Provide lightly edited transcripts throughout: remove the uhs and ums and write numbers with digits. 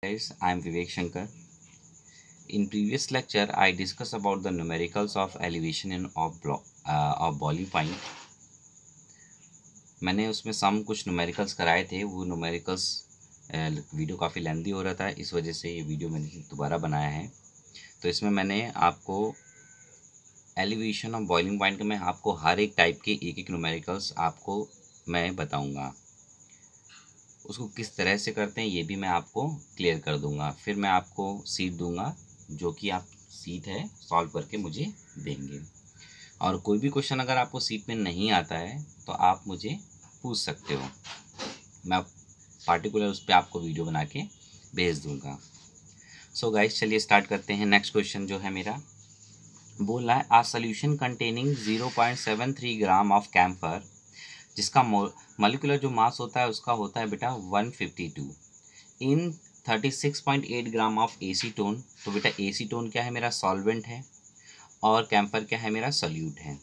Guys, I am Vivek Shankar. In previous lecture, I discussed about the numericals of elevation in of boiling point. मैंने उसमें कुछ numericals कराए थे। वो numericals video काफ़ी लेंदी हो रहा था, इस वजह से ये वीडियो मैंने दोबारा बनाया है। तो इसमें मैंने आपको एलिवेशन ऑफ बॉइलिंग पॉइंट में आपको हर एक टाइप के एक numericals आपको मैं बताऊंगा। उसको किस तरह से करते हैं ये भी मैं आपको क्लियर कर दूंगा। फिर मैं आपको सीट दूंगा, जो कि आप सीट है सॉल्व करके मुझे देंगे। और कोई भी क्वेश्चन अगर आपको सीट में नहीं आता है तो आप मुझे पूछ सकते हो, मैं पार्टिकुलर उस पर आपको वीडियो बना के भेज दूंगा। सो गाइस, चलिए स्टार्ट करते हैं। नेक्स्ट क्वेश्चन जो है मेरा बोल रहा है a solution containing 0.73 gram of camphor, जिसका मॉलिक्यूलर जो मास होता है उसका होता है बेटा 152 इन 36.8 ग्राम ऑफ एसीटोन। तो बेटा एसीटोन क्या है, मेरा सॉल्वेंट है, और कैम्फर क्या है, मेरा सोल्यूट है।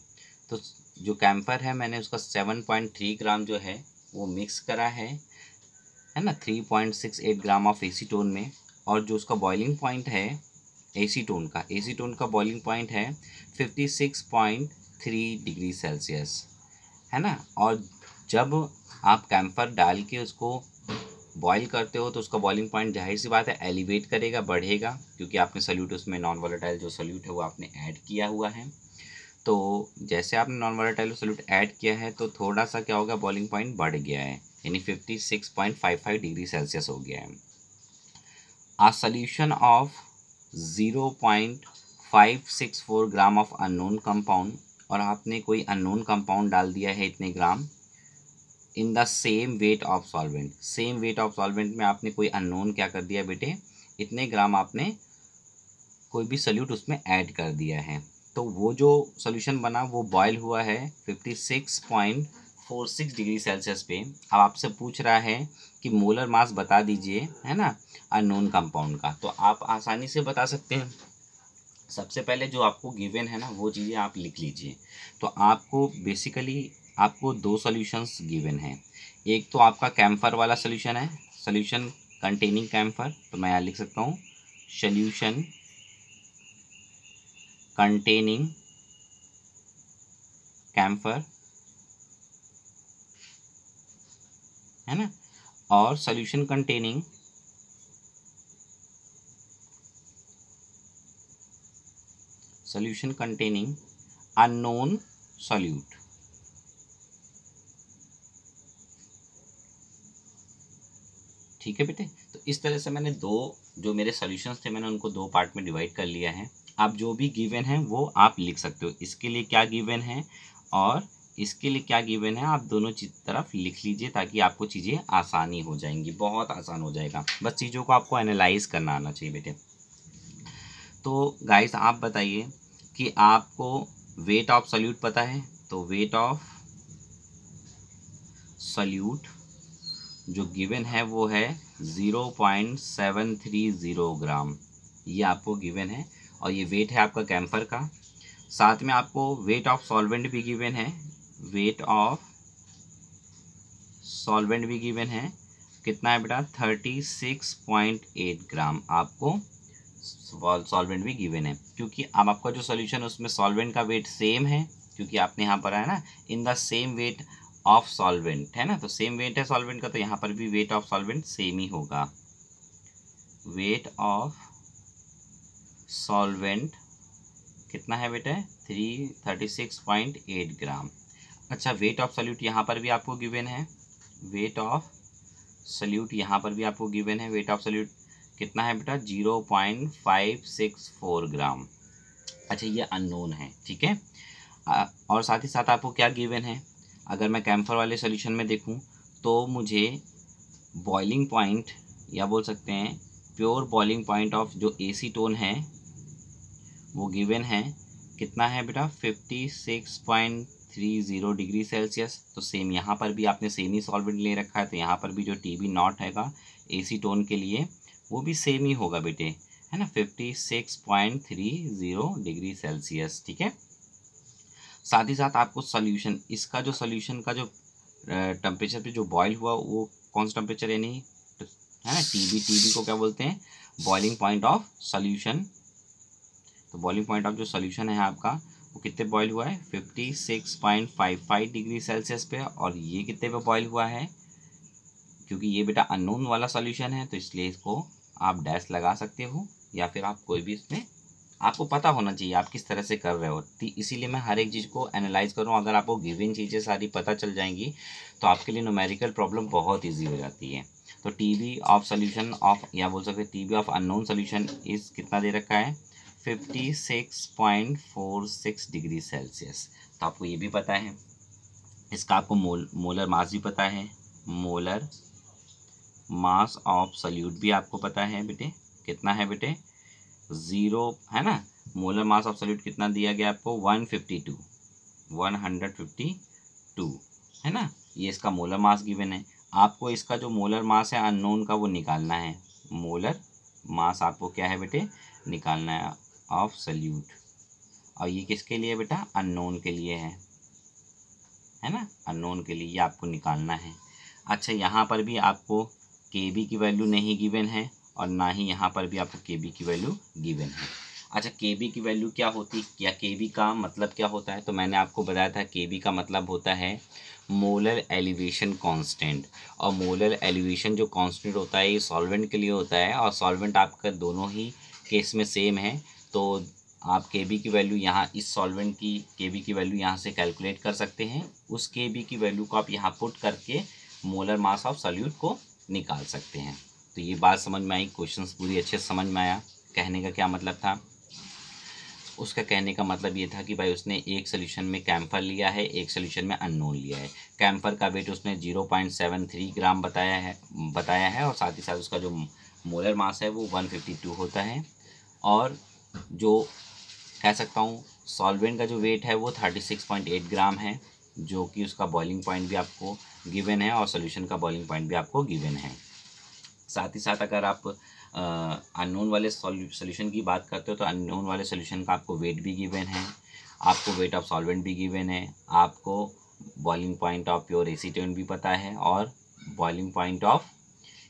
तो जो कैम्फर है मैंने उसका 7.3 ग्राम जो है वो मिक्स करा है ना, 3.68 ग्राम ऑफ एसीटोन में। और जो उसका बॉइलिंग पॉइंट है एसीटोन का बॉइलिंग पॉइंट है 56.3 डिग्री सेल्सियस, है ना। और जब आप कैम्फर डाल के उसको बॉईल करते हो तो उसका बॉइलिंग पॉइंट जाहिर सी बात है एलिवेट करेगा, बढ़ेगा, क्योंकि आपने सोल्यूट उसमें नॉन वोलेटाइल जो सोल्यूट है वो आपने ऐड किया हुआ है। तो जैसे आपने नॉन वोलेटाइल सोल्यूट ऐड किया है तो थोड़ा सा क्या होगा, बॉइलिंग पॉइंट बढ़ गया है, यानी 56.55 डिग्री सेल्सियस हो गया है। A solution of 0.564 gram of unknown compound, और आपने कोई अननोन कंपाउंड डाल दिया है इतने gram in the same weight of solvent. Same weight of solvent में आपने कोई अननोन क्या कर दिया बेटे, इतने ग्राम आपने कोई भी सोल्यूट उसमें ऐड कर दिया है। तो वो जो सोल्यूशन बना वो बॉयल हुआ है 56.46 डिग्री सेल्सियस पे। अब आपसे पूछ रहा है कि मोलर मास बता दीजिए, है ना, अननोन कंपाउंड का। तो आप आसानी से बता सकते हैं। सबसे पहले जो आपको गिवन है ना वो चीज़ें आप लिख लीजिए। तो आपको बेसिकली आपको दो सॉल्यूशंस गिवन हैं। एक तो आपका कैम्फर वाला सॉल्यूशन है, सॉल्यूशन कंटेनिंग कैम्फर। तो मैं यहाँ लिख सकता हूँ सॉल्यूशन कंटेनिंग कैम्फर, है ना। और सॉल्यूशन कंटेनिंग अननोन सॉल्यूट। ठीक है बेटे। तो इस तरह से मैंने दो जो मेरे सॉल्यूशंस थे मैंने उनको दो पार्ट में डिवाइड कर लिया है। आप जो भी गिवन है वो आप लिख सकते हो, इसके लिए क्या गिवन है और इसके लिए क्या गिवन है, आप दोनों तरफ लिख लीजिए ताकि आपको चीज़ें आसानी हो जाएंगी, बहुत आसान हो जाएगा। बस चीज़ों को आपको एनालाइज करना आना चाहिए बेटे। तो गाइस आप बताइए कि आपको वेट ऑफ सोल्यूट पता है। तो वेट ऑफ सोल्यूट जो गिवन है वो है 0.730 ग्राम, ये आपको गिवन है। और ये वेट है आपका कैम्फर का। साथ में आपको वेट ऑफ सॉल्वेंट भी गिवन है, वेट ऑफ सॉल्वेंट भी गिवन है। कितना है बेटा, 36.8 ग्राम आपको सॉल्वेंट भी गिवन है। क्योंकि अब आपका जो सॉल्यूशन है उसमें सॉल्वेंट का वेट सेम है, क्योंकि आपने यहाँ पर है ना इन the same weight of solvent, है ना। तो सेम वेट है सॉल्वेंट का, तो यहाँ पर भी वेट ऑफ सॉल्वेंट सेम ही होगा। वेट ऑफ सॉल्वेंट कितना है बेटा, 36.8 ग्राम। अच्छा, वेट ऑफ सोल्यूट यहाँ पर भी आपको गिवन है, वेट ऑफ सोल्यूट यहाँ पर भी आपको गिवन है। वेट ऑफ सोल्यूट कितना है बेटा, 0.564 ग्राम। अच्छा, ये अननोन है, ठीक है। और साथ ही साथ आपको क्या गिवन है, अगर मैं कैम्फर वाले सोल्यूशन में देखूं तो मुझे बॉइलिंग पॉइंट या बोल सकते हैं प्योर बॉइलिंग पॉइंट ऑफ जो एसीटोन है वो गिवन है। कितना है बेटा, 56.30 डिग्री सेल्सियस। तो सेम यहाँ पर भी आपने सेम ही सॉल्वेंट ले रखा है, तो यहाँ पर भी जो TB नॉट हैगा एसीटोन के लिए वो भी सेम ही होगा बेटे, है ना, 56.30 डिग्री सेल्सियस, ठीक है। साथ ही साथ आपको सॉल्यूशन, इसका जो सॉल्यूशन का जो टेम्परेचर पे जो बॉयल हुआ वो कौन सा टेम्परेचर, यानी है ना। टीबी को क्या बोलते हैं, बॉइलिंग पॉइंट ऑफ सॉल्यूशन। तो बॉइलिंग पॉइंट ऑफ जो सॉल्यूशन है आपका वो कितने बॉयल हुआ है, 56.55 डिग्री सेल्सियस पे। और ये कितने पे बॉयल हुआ है, क्योंकि ये बेटा अननोन वाला सॉल्यूशन है तो इसलिए इसको आप डैश लगा सकते हो, या फिर आप कोई भी इसमें, आपको पता होना चाहिए आप किस तरह से कर रहे हो। इसीलिए मैं हर एक चीज़ को एनालाइज कर रहा हूँ। अगर आपको गिवन चीज़ें सारी पता चल जाएंगी तो आपके लिए न्यूमेरिकल प्रॉब्लम बहुत ईजी हो जाती है। तो टीबी ऑफ सोल्यूशन ऑफ, या बोल सकते TB of unknown solution is कितना दे रखा है, 56.46 डिग्री सेल्सियस। तो आपको ये भी पता है, इसका आपको मोलर मास भी पता है, मोलर मास ऑफ सॉल्यूट भी आपको पता है बेटे, कितना है बेटे 0, है ना। मोलर मास ऑफ सॉल्यूट कितना दिया गया आपको, 152 है ना। ये इसका मोलर मास गिवन है। आपको इसका जो मोलर मास है अननोन का वो निकालना है। मोलर मास आपको क्या है बेटे, निकालना है ऑफ सॉल्यूट। और ये किसके लिए बेटा, अननोन के लिए है ना, अननोन के लिए ये आपको निकालना है। अच्छा, यहाँ पर भी आपको केबी की वैल्यू नहीं गिवन है और ना ही यहाँ पर भी आपको केबी की वैल्यू गिवन है। अच्छा, केबी की वैल्यू क्या होती, या केबी का मतलब क्या होता है, तो मैंने आपको बताया था केबी का मतलब होता है मोलर एलिवेशन कांस्टेंट। और मोलर एलिवेशन जो कांस्टेंट होता है ये सॉल्वेंट के लिए होता है, और सॉल्वेंट आपका दोनों ही केस में सेम है। तो आप केबी की वैल्यू यहाँ इस सॉल्वेंट की केबी की वैल्यू यहाँ से कैलकुलेट कर सकते हैं। उस केबी की वैल्यू को आप यहाँ पुट करके मोलर मास ऑफ सॉल्यूट को निकाल सकते हैं। तो ये बात समझ में आई, क्वेश्चंस पूरी अच्छे से समझ में आया। कहने का क्या मतलब था, उसका कहने का मतलब ये था कि भाई उसने एक सोल्यूशन में कैम्फर लिया है, एक सोल्यूशन में अननोन लिया है। कैम्फर का वेट उसने 0.73 ग्राम बताया है और साथ ही साथ उसका जो मोलर मास है वो 152 होता है। और जो कह सकता हूँ सॉल्वेंट का जो वेट है वो 36.8 ग्राम है, जो कि उसका बॉइलिंग पॉइंट भी आपको गिवन है और सोल्यूशन का बॉइलिंग पॉइंट भी आपको गिवन है। साथ ही साथ अगर आप अननोन वाले सोल्यूशन की बात करते हो तो अननोन वाले सोल्यूशन का आपको वेट भी गिवन है, आपको वेट ऑफ सॉल्वेंट भी गिवन है, आपको boiling point of pure acetone भी पता है, और बॉइलिंग पॉइंट ऑफ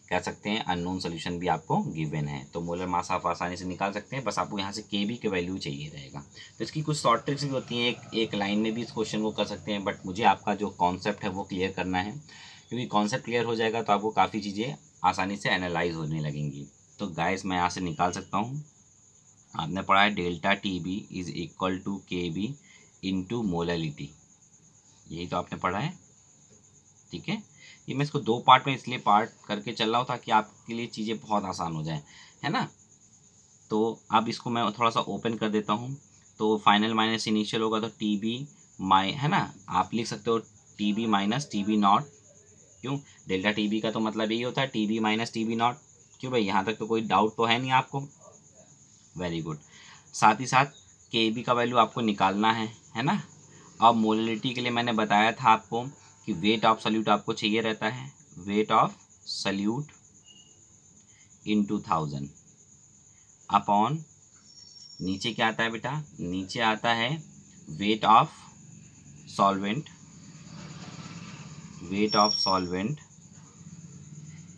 कह सकते हैं अननोन सोल्यूशन भी आपको गिवन है। तो मोलर मास आप आसानी से निकाल सकते हैं, बस आपको यहाँ से केबी के वैल्यू चाहिए रहेगा। तो इसकी कुछ शॉर्ट ट्रिक्स भी होती हैं, एक लाइन में भी इस क्वेश्चन को कर सकते हैं, बट मुझे आपका जो कॉन्सेप्ट है वो क्लियर करना है, क्योंकि कॉन्सेप्ट क्लियर हो जाएगा तो आपको काफ़ी चीज़ें आसानी से एनालाइज होने लगेंगी। तो गाइस मैं यहाँ से निकाल सकता हूँ, आपने पढ़ा है delta T B is equal to K B into molarity, यही तो आपने पढ़ा है, ठीक है। ये मैं इसको दो पार्ट में इसलिए पार्ट करके चल रहा हूँ ताकि आपके लिए चीज़ें बहुत आसान हो जाए, है ना। तो अब इसको मैं थोड़ा सा ओपन कर देता हूँ। तो फाइनल माइनस इनिशियल होगा तो टी बी है ना, आप लिख सकते हो T B minus T B naught. क्यों, डेल्टा टी बी का तो मतलब यही होता है T B minus T B naught. क्यों भाई, यहाँ तक तो कोई डाउट तो है नहीं आपको, वेरी गुड। साथ ही साथ के बी का वैल्यू आपको निकालना है ना। अब मोलरिटी के लिए मैंने बताया था आपको कि वेट ऑफ सॉल्यूट आपको चाहिए रहता है, wait of solute into 1000 upon, नीचे क्या आता है बेटा, नीचे आता है wait of solvent, weight of solvent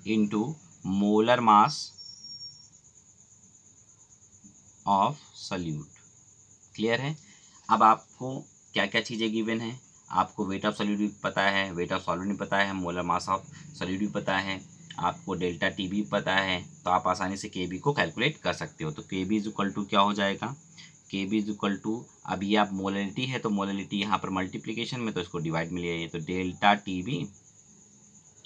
into molar mass of solute. Clear है। अब आपको क्या क्या चीज़ें गिवन है, आपको वेट ऑफ सॉल्यूट भी पता है, वेट ऑफ सॉल्वेंट भी पता है, मोलर मास ऑफ सॉल्यूट भी पता है, आपको डेल्टा टी भी पता है, तो आप आसानी से के बी को कैलकुलेट कर सकते हो। तो के बी इज इक्वल टू क्या हो जाएगा, K B is equal to, अब ये आप मोलरिटी है तो मोलरिटी यहाँ पर मल्टीप्लिकेशन में तो इसको डिवाइड में लिया, तो डेल्टा टी बी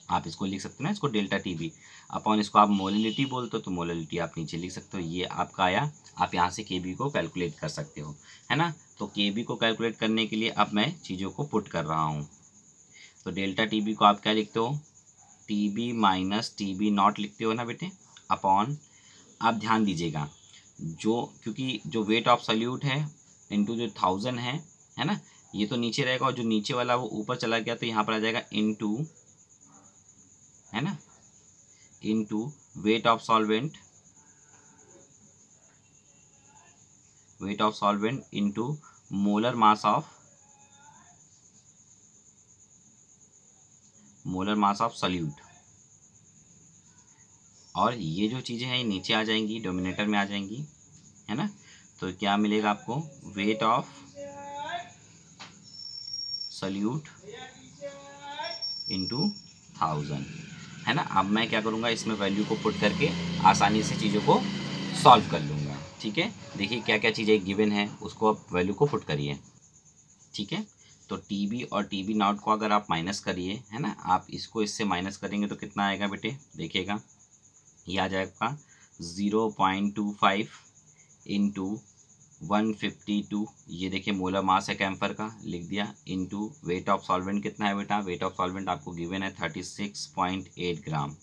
आप इसको लिख सकते हो ना, इसको डेल्टा टी बी अपॉन, इसको आप मोलरिटी बोलते हो तो मोलरिटी आप नीचे लिख सकते हो। ये आपका आया, आप यहाँ से के बी को कैलकुलेट कर सकते हो, है ना। तो के बी को कैलकुलेट करने के लिए अब मैं चीज़ों को पुट कर रहा हूँ। तो डेल्टा टी बी को आप क्या लिखते हो, T B minus T B naught लिखते हो ना बेटे, अपॉन, आप ध्यान दीजिएगा जो, क्योंकि जो वेट ऑफ सॉल्यूट है इंटू जो 1000 है ना, ये तो नीचे रहेगा और जो नीचे वाला वो ऊपर चला गया तो यहाँ पर आ जाएगा इंटू, है ना, into weight of solvent, weight of solvent into molar mass of solute. और ये जो चीज़ें हैं नीचे आ जाएंगी, डोमिनेटर में आ जाएंगी, है ना। तो क्या मिलेगा आपको, वेट ऑफ सॉल्यूट इंटू 1000, है ना। अब मैं क्या करूँगा, इसमें वैल्यू को पुट करके आसानी से चीज़ों को सॉल्व कर लूँगा, ठीक है। देखिए क्या क्या चीज़ें गिवन है, उसको आप वैल्यू को पुट करिए, ठीक है। तो टी बी और टी बी नॉट को अगर आप माइनस करिए, है ना, आप इसको इससे माइनस करेंगे तो कितना आएगा बेटे, देखिएगा ये आ जाएगा 0.25 इंटू 152, ये देखिए मोलर मास है कैम्फर का, लिख दिया, इंटू वेट ऑफ सॉल्वेंट कितना है बेटा, वेट ऑफ सॉल्वेंट आपको गिवन है 36.8 ग्राम,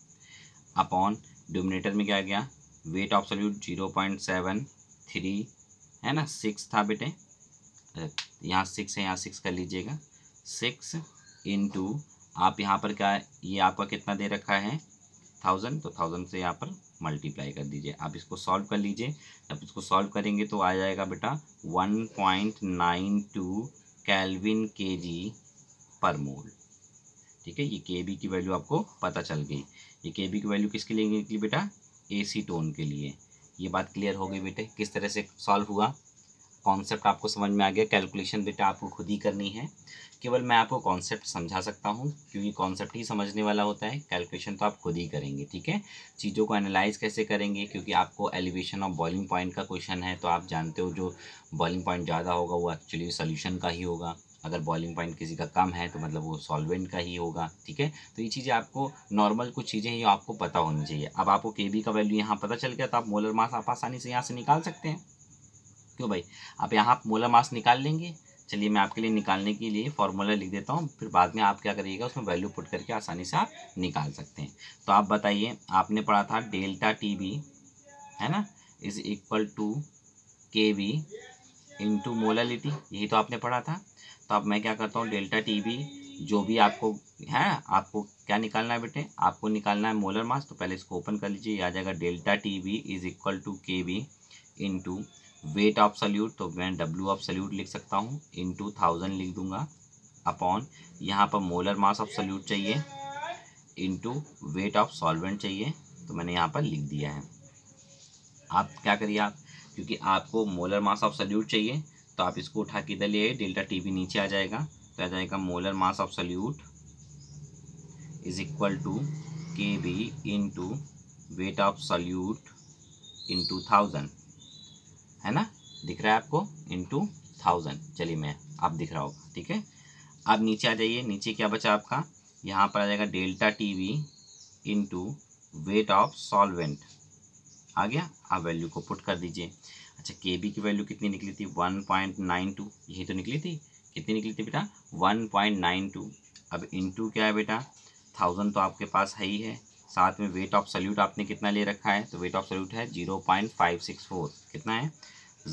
अपॉन डिनोमिनेटर में क्या गया, वेट ऑफ सॉल्यूट 0.73, है ना, 6 था बेटे, यहाँ 6 है, यहाँ 6 कर लीजिएगा, 6 इंटू आप यहाँ पर क्या, ये आपका कितना दे रखा है 1000, तो 1000 से यहाँ पर मल्टीप्लाई कर दीजिए। आप इसको सॉल्व कर लीजिए, जब इसको सॉल्व करेंगे तो आ जाएगा बेटा 1.92 केल्विन केजी पर मोल, ठीक है। ये केबी की वैल्यू आपको पता चल गई। ये केबी की वैल्यू किसके लिए निकली बेटा, एसीटोन के लिए। ये बात क्लियर हो गई बेटे, किस तरह से सॉल्व हुआ, कॉन्सेप्ट आपको समझ में आ गया। कैलकुलेशन बेटा आपको खुद ही करनी है, केवल मैं आपको कॉन्सेप्ट समझा सकता हूँ, क्योंकि कॉन्सेप्ट ही समझने वाला होता है, कैलकुलेशन तो आप खुद ही करेंगे, ठीक है। चीज़ों को एनालाइज कैसे करेंगे, क्योंकि आपको एलिवेशन ऑफ बॉइलिंग पॉइंट का क्वेश्चन है, तो आप जानते हो जो बॉइलिंग पॉइंट ज़्यादा होगा वो एक्चुअली सोल्यूशन का ही होगा, अगर बॉइलिंग पॉइंट किसी का कम है तो मतलब वो सॉल्वेंट का ही होगा, ठीक है। तो ये चीज़ें आपको नॉर्मल कुछ चीज़ें ही आपको पता होनी चाहिए। अब आपको केबी का वैल्यू यहाँ पता चल गया, तो आप मोलर मास आप आसानी से यहाँ से निकाल सकते हैं, क्यों भाई, आप यहाँ मोलर मास निकाल लेंगे। चलिए मैं आपके लिए निकालने के लिए फार्मूला लिख देता हूँ, फिर बाद में आप क्या करिएगा, उसमें वैल्यू पुट करके आसानी से आप निकाल सकते हैं। तो आप बताइए, आपने पढ़ा था डेल्टा टी बी, है ना, is equal to K B into molarity, यही तो आपने पढ़ा था। तो अब मैं क्या करता हूँ, डेल्टा टी बी जो भी आपको है, आपको क्या निकालना है बेटे, आपको निकालना है मोलर मास। तो पहले इसको ओपन कर लीजिए, आ जाएगा delta T B is equal to K B into weight of solute, तो मैं डब्ल्यू ऑफ सॉल्यूट लिख सकता हूँ, इंटू 1000 लिख दूंगा, अपॉन यहाँ पर मोलर मास ऑफ सॉल्यूट चाहिए इंटू वेट ऑफ सॉल्वेंट चाहिए, तो मैंने यहाँ पर लिख दिया है। आप क्या करिए, आप क्योंकि आपको मोलर मास ऑफ सॉल्यूट चाहिए, तो आप इसको उठा के इधर ले, डेल्टा टी बी नीचे आ जाएगा, तो आ जाएगा molar mass of solute is equal to K B into weight of solute into 1000, है ना, दिख रहा है आपको, इंटू 1000। चलिए मैं आप दिख रहा होगा, ठीक है। अब नीचे आ जाइए, नीचे क्या बचा आपका, यहाँ पर आ जाएगा delta T B into weight of solvent, आ गया। आप वैल्यू को पुट कर दीजिए। अच्छा, के बी की वैल्यू कितनी निकली थी, 1.92, यही तो निकली थी, कितनी निकली थी बेटा, 1.92। अब इंटू क्या है बेटा, 1000 तो आपके पास है ही है, साथ में वेट ऑफ सॉल्यूट आपने कितना ले रखा है, तो वेट ऑफ सॉल्यूट है 0.564, कितना है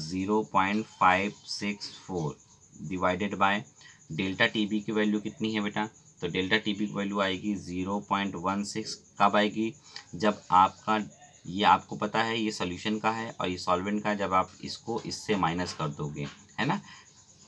0.564 divided by delta T B की वैल्यू कितनी है बेटा, तो डेल्टा टी बी की वैल्यू आएगी 0.16। कब आएगी, जब आपका ये आपको पता है ये सॉल्यूशन का है और ये सॉल्वेंट का है, जब आप इसको इससे माइनस कर दोगे, है ना,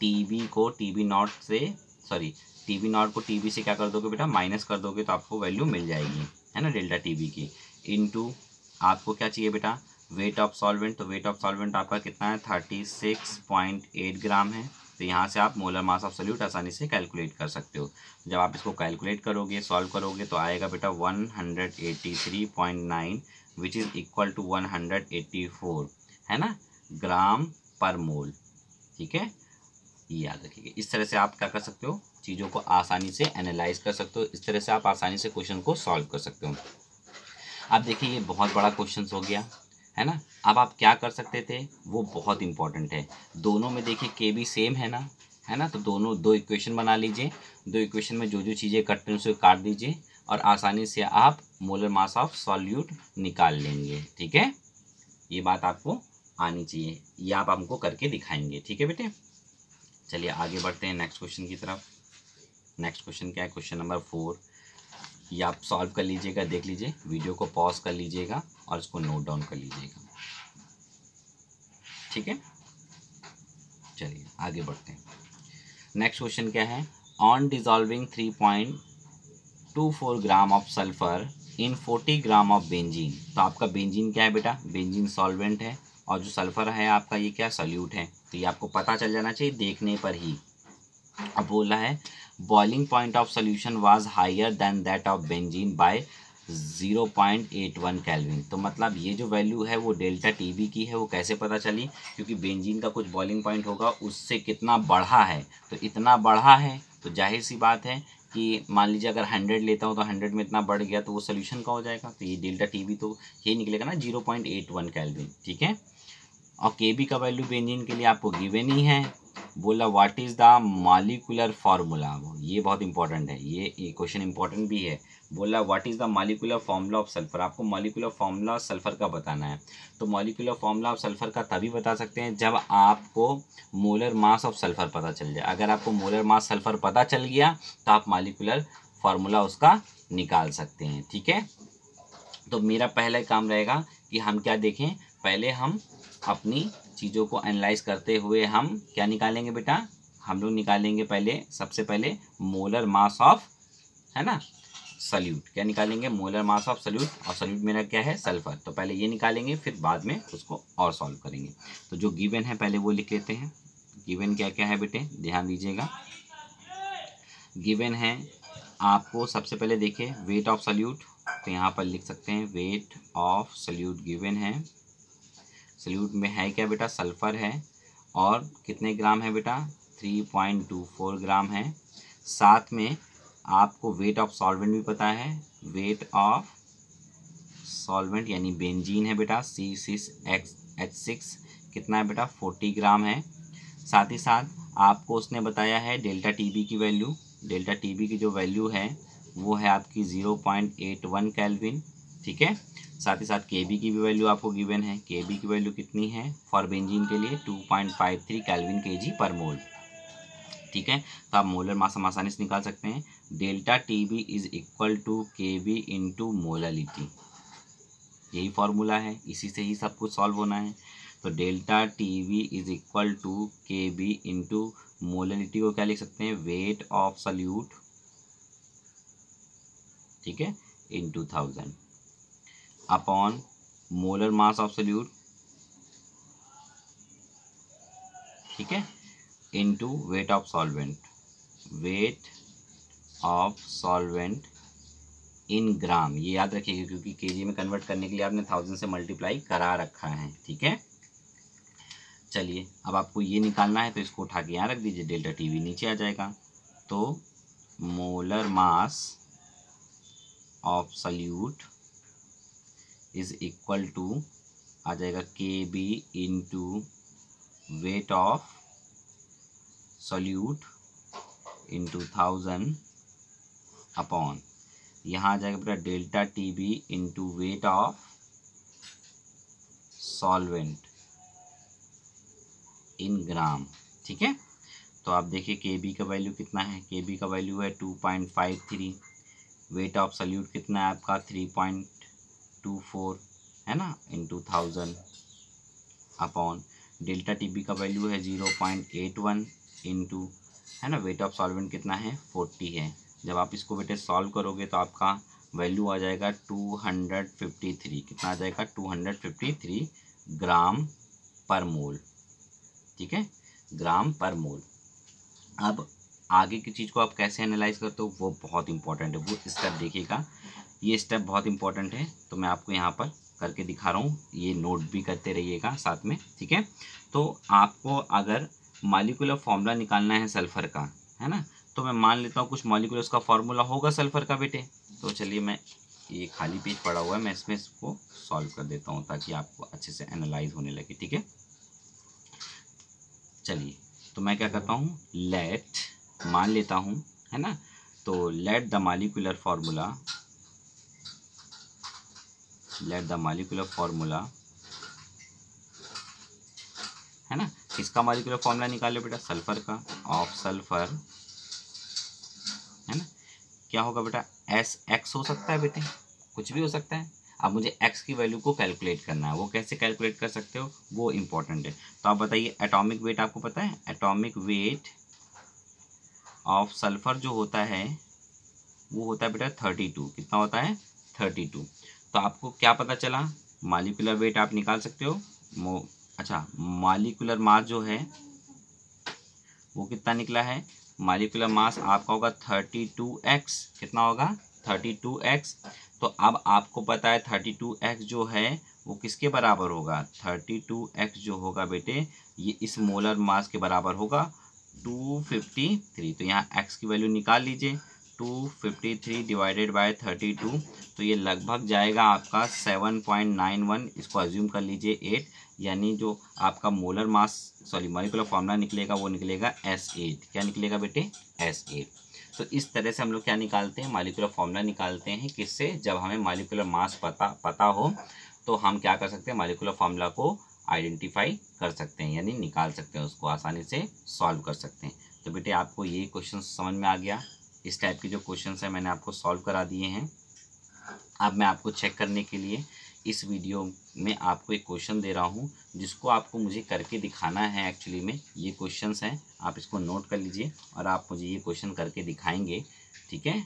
टीबी को टीबी नॉट से, सॉरी टीबी नॉट को टीबी से क्या कर दोगे बेटा, माइनस कर दोगे, तो आपको वैल्यू मिल जाएगी, है ना, डेल्टा टीबी की। इनटू आपको क्या चाहिए बेटा, वेट ऑफ सॉल्वेंट, तो वेट ऑफ सॉल्वेंट आपका कितना है 36.8 ग्राम है। तो यहाँ से आप मोलर मास ऑफ सॉल्यूट आसानी से कैलकुलेट कर सकते हो। जब आप इसको कैलकुलेट करोगे, सॉल्व करोगे, तो आएगा बेटा 183.9 विच इज़ इक्वल टू 184, है ना, ग्राम पर मोल, ठीक है। ये याद रखिएगा। इस तरह से आप क्या कर सकते हो, चीज़ों को आसानी से एनालाइज कर सकते हो, इस तरह से आप आसानी से क्वेश्चन को सॉल्व कर सकते हो। अब देखिए ये बहुत बड़ा क्वेश्चन हो गया, है ना। अब आप क्या कर सकते थे, वो बहुत इंपॉर्टेंट है। दोनों में देखिए के बी सेम है ना, है ना, तो दोनों दो इक्वेशन बना लीजिए, दो इक्वेशन में जो जो चीज़ें कटते हैं उसे काट दीजिए और आसानी से आप मोलर मास ऑफ सॉल्यूट निकाल लेंगे, ठीक है। ये बात आपको आनी चाहिए, ये आप हमको करके दिखाएंगे, ठीक है बेटे। चलिए आगे बढ़ते हैं नेक्स्ट क्वेश्चन की तरफ। नेक्स्ट क्वेश्चन क्या है, क्वेश्चन नंबर 4। ये आप सॉल्व कर लीजिएगा, देख लीजिए, वीडियो को पॉज कर लीजिएगा और इसको नोट डाउन कर लीजिएगा, ठीक है। चलिए आगे बढ़ते हैं। नेक्स्ट क्वेश्चन क्या है, on dissolving 3.24 gram of sulphur in 40 gram of benzene. तो आपका बेंजीन क्या है बेटा, बेंजीन सॉल्वेंट है, और जो सल्फर है आपका ये क्या, सॉल्यूट है। तो ये आपको पता चल जाना चाहिए देखने पर ही। अब बोला है boiling point of solution was higher than that of benzene by 0.81 kelvin. तो मतलब ये जो वैल्यू है वो डेल्टा टीबी की है, वो कैसे पता चली, क्योंकि बेंजीन का कुछ बॉइलिंग पॉइंट होगा उससे कितना बढ़ा है, तो इतना बढ़ा है तो जाहिर सी बात है कि मान लीजिए अगर 100 लेता हूँ तो 100 में इतना बढ़ गया तो वो सोल्यूशन का हो जाएगा, तो ये डेल्टा टीबी तो ये निकलेगा ना 0.81 केल्विन। ठीक है, और केबी का वैल्यू बेंजीन के लिए आपको गिवन ही है। बोला what is the molecular formula, ये बहुत इंपॉर्टेंट है, ये क्वेश्चन इंपॉर्टेंट भी है। बोला what is the molecular formula of sulphur, आपको मॉलिक्यूलर फार्मूला सल्फर का बताना है। तो मॉलिक्यूलर फार्मूला ऑफ सल्फर का तभी बता सकते हैं जब आपको मोलर मास ऑफ सल्फर पता चल जाए। अगर आपको मोलर मास सल्फर पता चल गया तो आप मॉलिक्यूलर फार्मूला उसका निकाल सकते हैं। ठीक है, तो मेरा पहला काम रहेगा कि हम क्या देखें, पहले हम अपनी चीज़ों को एनालाइज करते हुए हम क्या निकालेंगे बेटा, हम लोग निकालेंगे पहले, सबसे पहले मोलर मास ऑफ, है ना, सल्यूट। क्या निकालेंगे, मोलर मास ऑफ सल्यूट, और सल्यूट मेरा क्या है, सल्फर। तो पहले ये निकालेंगे फिर बाद में उसको और सॉल्व करेंगे। तो जो गिवन है पहले वो लिख लेते हैं। गिवन क्या क्या है बेटे, ध्यान दीजिएगा। गिवन है आपको सबसे पहले देखिए वेट ऑफ सल्यूट, तो यहाँ पर लिख सकते हैं वेट ऑफ सल्यूट गिवन है। सल्यूट में है क्या बेटा, सल्फर है, और कितने ग्राम है बेटा, 3.24 ग्राम है। साथ में आपको वेट ऑफ सॉल्वेंट भी पता है, वेट ऑफ सॉल्वेंट यानी बेंजीन है बेटा C6H6 कितना है बेटा, 40 ग्राम है। साथ ही साथ आपको उसने बताया है डेल्टा टीबी की वैल्यू, डेल्टा टीबी की जो वैल्यू है वो है आपकी 0.81 केल्विन। ठीक है, साथ ही साथ केबी की भी वैल्यू आपको गिवन है। केबी की वैल्यू कितनी है फॉर बेंजीन के लिए, 2.53 केल्विन केजी पर मोल। ठीक है, तो आप मोलर मास हम आसानी से निकाल सकते हैं। Delta TB is equal to KB into molality, यही फॉर्मूला है, इसी से ही सब कुछ सॉल्व होना है। तो delta TB is equal to K B into molarity को क्या लिख सकते हैं, वेट ऑफ सल्यूट, ठीक है, into 1000 upon molar mass of solute, ठीक है, into weight of solvent, weight of solvent in gram, ये याद रखिएगा क्योंकि केजी में कन्वर्ट करने के लिए आपने 1000 से मल्टीप्लाई करा रखा है। ठीक है, चलिए अब आपको ये निकालना है तो इसको उठा के यहाँ रख दीजिए, डेल्टा टीवी नीचे आ जाएगा। तो molar mass of solute is equal to आ जाएगा K B into weight of solute into 1000 upon यहाँ आ जाएगा बेटा delta T B into weight of solvent in gram. ठीक है, तो आप देखिए के बी का वैल्यू कितना है, के बी का वैल्यू है 2.53, वेट ऑफ सल्यूट कितना है आपका 3.24 है ना, into 1000 upon delta T B का वैल्यू है 0.81 इंटू, है ना, वेट ऑफ सॉल्वेंट कितना है 40 है। जब आप इसको बेटे सॉल्व करोगे तो आपका वैल्यू आ जाएगा 253, कितना आ जाएगा 253 ग्राम पर मोल। ठीक है, ग्राम पर मोल। अब आगे की चीज़ को आप कैसे एनालाइज करते हो वो बहुत इंपॉर्टेंट है, वो स्टेप देखिएगा, ये स्टेप बहुत इंपॉर्टेंट है। तो मैं आपको यहाँ पर करके दिखा रहा हूँ, ये नोट भी करते रहिएगा साथ में। ठीक है, तो आपको अगर मॉलिक्यूलर फॉर्मूला निकालना है सल्फर का, है ना, तो मैं मान लेता हूँ कुछ मॉलिक्यूलर का फॉर्मूला होगा सल्फर का बेटे। तो चलिए मैं ये खाली पेज पड़ा हुआ है, मैं इसमें इसको सॉल्व कर देता हूँ ताकि आपको अच्छे से एनालाइज होने लगे। ठीक है, चलिए तो मैं क्या करता हूँ, लेट मान लेता हूँ, है ना, तो let the molecular formula, let the molecular formula, है ना, किसका मॉलिक्यूलर फार्मूला निकाले बेटा, सल्फर का, ऑफ सल्फर, है ना, क्या होगा बेटा, एस एक्स हो सकता है बेटे, कुछ भी हो सकता है। अब मुझे x की वैल्यू को कैलकुलेट करना है, वो कैसे कैलकुलेट कर सकते हो वो इम्पोर्टेंट है। तो आप बताइए एटॉमिक वेट आपको पता है, एटॉमिक वेट ऑफ सल्फर जो होता है वो होता है बेटा 32, कितना होता है 32। तो आपको क्या पता चला, मॉलिक्यूलर वेट आप निकाल सकते हो। अच्छा, मॉलिक्यूलर मास जो है वो कितना निकला है, मॉलिक्यूलर मास आपका होगा 32x। कितना होगा, 32x। तो अब आपको पता है 32x जो है वो किसके बराबर होगा, 32x जो होगा बेटे ये इस मोलर मास के बराबर होगा 253। तो यहाँ x की वैल्यू निकाल लीजिए, 253 डिवाइडेड बाय 32, तो ये लगभग जाएगा आपका 7.91। इसको अज्यूम कर लीजिए 8, यानी जो आपका molar mass sorry molecular formula निकलेगा वो निकलेगा S8। क्या निकलेगा बेटे, S8। तो इस तरह से हम लोग क्या निकालते हैं, मॉलिक्यूलर फार्मूला निकालते हैं। किससे, जब हमें मॉलिक्यूलर मास पता हो तो हम क्या कर सकते हैं, मॉलिक्यूलर फार्मूला को आइडेंटिफाई कर सकते हैं, यानी निकाल सकते हैं, उसको आसानी से सॉल्व कर सकते हैं। तो बेटे आपको ये क्वेश्चन समझ में आ गया। इस टाइप के जो क्वेश्चन हैं मैंने आपको सॉल्व करा दिए हैं। अब मैं आपको चेक करने के लिए इस वीडियो में आपको एक क्वेश्चन दे रहा हूँ जिसको आपको मुझे करके दिखाना है। एक्चुअली में ये क्वेश्चंस हैं, आप इसको नोट कर लीजिए और आप मुझे ये क्वेश्चन करके दिखाएंगे। ठीक है,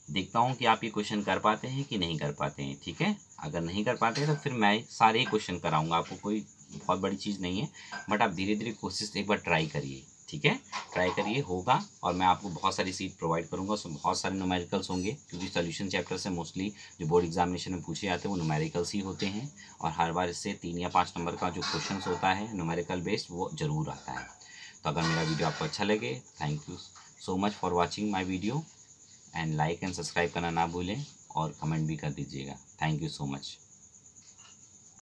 देखता हूँ कि आप ये क्वेश्चन कर पाते हैं कि नहीं कर पाते हैं। ठीक है, अगर नहीं कर पाते तो फिर मैं सारे ही क्वेश्चन कराऊंगा, आपको कोई बहुत बड़ी चीज़ नहीं है, बट आप धीरे धीरे कोशिश एक बार ट्राई करिए। ठीक है, ट्राई करिए, होगा। और मैं आपको बहुत सारी सीट प्रोवाइड करूंगा, उसमें बहुत सारे न्यूमेरिकल्स होंगे, क्योंकि सॉल्यूशन चैप्टर से मोस्टली जो बोर्ड एग्जामिनेशन में पूछे जाते हैं वो न्यूमेरिकल्स ही होते हैं। और हर बार इससे 3 या 5 नंबर का जो क्वेश्चन होता है न्यूमेरिकल बेस्ड वो ज़रूर आता है। तो अगर मेरा वीडियो आपको अच्छा लगे, thank you so much for watching my video, and like and subscribe करना ना भूलें और कमेंट भी कर दीजिएगा। Thank you so much.